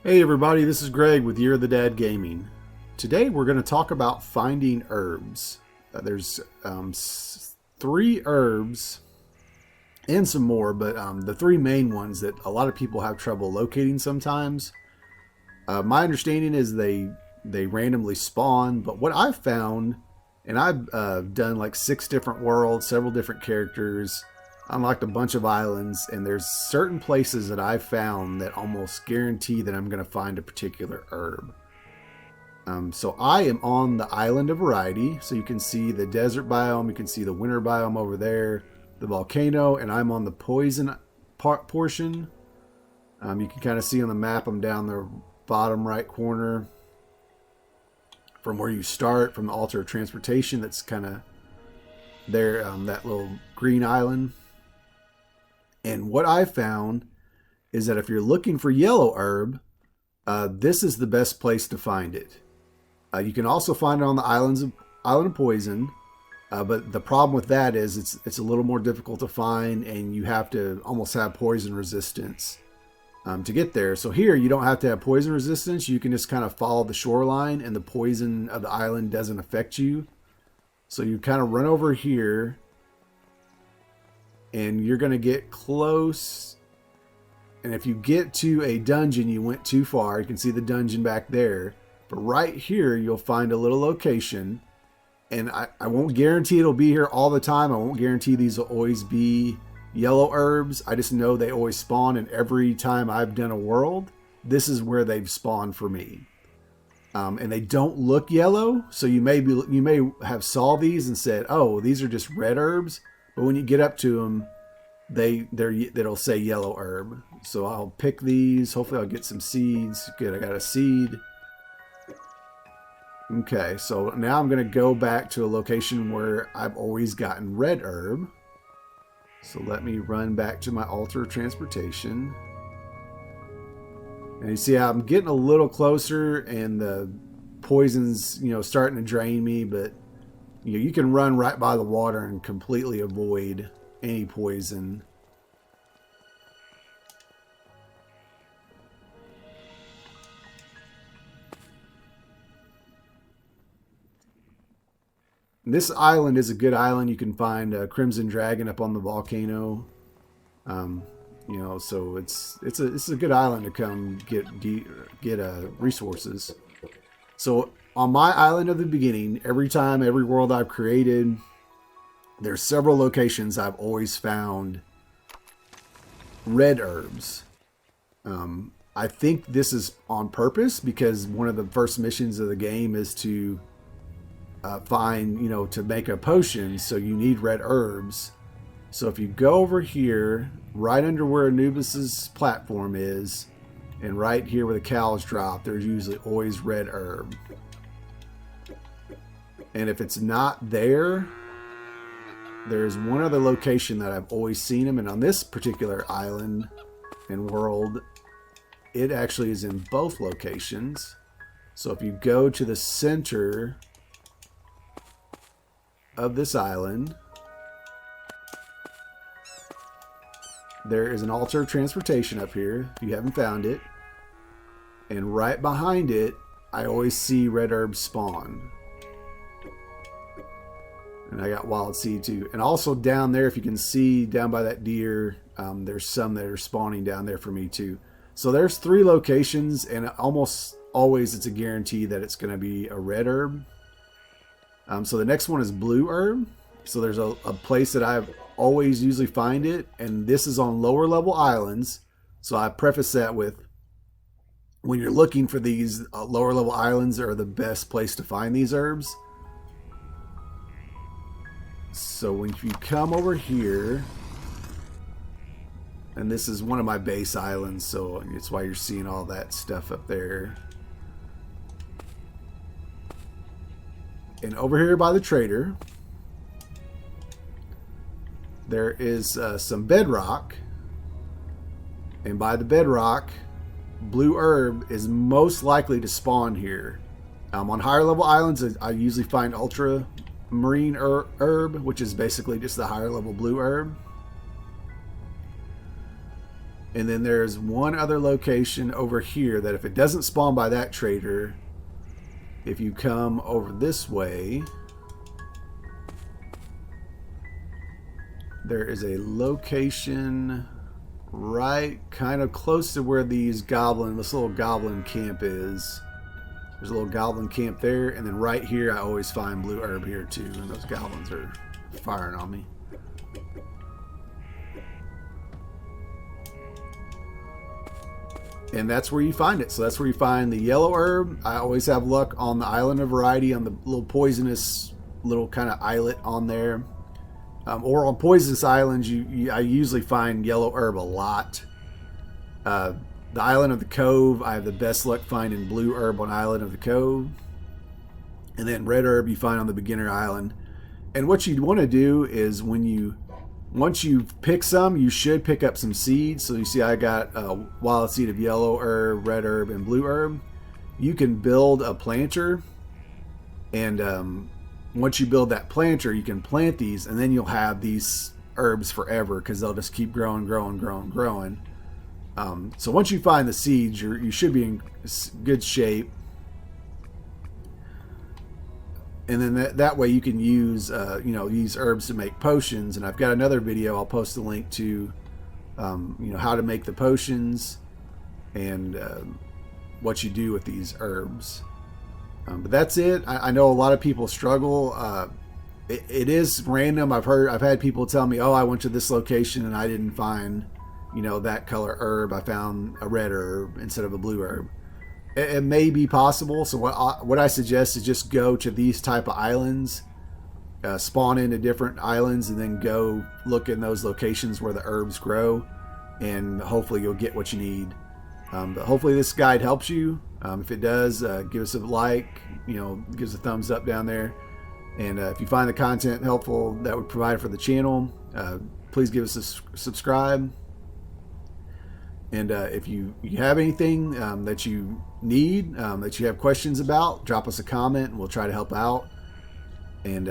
Hey everybody, this is Greg with Year of the Dad Gaming. Today we're going to talk about finding herbs. There's three herbs and some more, but the three main ones that a lot of people have trouble locating sometimes. My understanding is they randomly spawn, but what I've found, and I've done like 6 different worlds, several different characters, unlocked a bunch of islands, and there's certain places that I've found that almost guarantee that I'm going to find a particular herb. So I am on the island of variety, so you can see the desert biome, you can see the winter biome over there, the volcano, and I'm on the poison portion. You can kind of see on the map I'm down the bottom right corner from where you start, from the altar of transportation. That's kind of there, that little green island. And what I found is that if you're looking for yellow herb, this is the best place to find it. You can also find it on the island of poison, but the problem with that is it's a little more difficult to find, and you have to almost have poison resistance to get there. So here you don't have to have poison resistance. You can just kind of follow the shoreline, and the poison of the island doesn't affect you. So you kind of run over here, and you're going to get close. And if you get to a dungeon, you went too far. You can see the dungeon back there. But right here, you'll find a little location. And I won't guarantee it'll be here all the time. I won't guarantee these will always be yellow herbs. I just know they always spawn. And every time I've done a world, this is where they've spawned for me. And they don't look yellow. So you may have saw these and said, oh, these are just red herbs. But when you get up to them, it'll say yellow herb. So I'll pick these. Hopefully I'll get some seeds. Good, I got a seed. Okay, so now I'm going to go back to a location where I've always gotten red herb. So let me run back to my altar of transportation. And you see how I'm getting a little closer, and the poison's, starting to drain me, but you can run right by the water and completely avoid any poison. This island is a good island. You can find a Crimson Dragon up on the volcano. So it's a good island to come get resources. So on my island of the beginning, every world I've created, there's several locations I've always found red herbs. I think this is on purpose because one of the first missions of the game is to to make a potion, so you need red herbs. So if you go over here, right under where Anubis's platform is, and right here where the cows drop, there's usually always red herb. And if it's not there, there's one other location that I've always seen them, and on this particular island and world, it actually is in both locations. So if you go to the center of this island, there is an altar of transportation up here, if you haven't found it. And right behind it, I always see red herbs spawn. And I got wild seed too. And also down there, if you can see down by that deer, there's some that are spawning down there for me too. So there's 3 locations, and almost always it's a guarantee that it's going to be a red herb. So the next one is blue herb. So there's a place that I've always usually find it, and this is on lower level islands. So I preface that with, when you're looking for these, lower level islands are the best place to find these herbs. So when you come over here, and this is one of my base islands, so it's why you're seeing all that stuff up there. And over here by the trader, there is some bedrock. And by the bedrock, blue herb is most likely to spawn here. On higher level islands, I usually find ultramarine herb, which is basically just the higher level blue herb. And then there's one other location over here that if it doesn't spawn by that trader, if you come over this way, there is a location right kind of close to where this little goblin camp is. There's a little goblin camp there, and then right here I always find blue herb here too, and those goblins are firing on me. And that's where you find it. So that's where you find the yellow herb. I always have luck on the Island of Variety, on the little poisonous little kind of islet on there. Or on poisonous islands, I usually find yellow herb a lot. The Island of the Cove, I have the best luck finding blue herb on Island of the Cove. And then red herb you find on the beginner island. And what you'd want to do is once you pick some, you should pick up some seeds. So you see I got a wild seed of yellow herb, red herb, and blue herb. You can build a planter, and once you build that planter, you can plant these, and then you'll have these herbs forever because they'll just keep growing. So once you find the seeds, you should be in good shape. And then that way you can use these herbs to make potions. And I've got another video I'll post a link to, how to make the potions and what you do with these herbs. But that's it. I know a lot of people struggle. It is random. I've had people tell me, oh, I went to this location and I didn't find that color herb. I found a red herb instead of a blue herb. It may be possible. So what I suggest is just go to these type of islands, spawn into different islands, and then go look in those locations where the herbs grow, and hopefully you'll get what you need. But hopefully this guide helps you. If it does, give us a like, give us a thumbs up down there. And if you find the content helpful that we provide for the channel, please give us a subscribe. And if you have anything that you need, that you have questions about, drop us a comment and we'll try to help out. And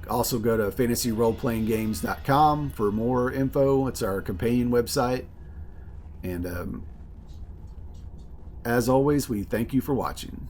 also go to fantasyroleplayinggames.com for more info. It's our companion website. And as always, we thank you for watching.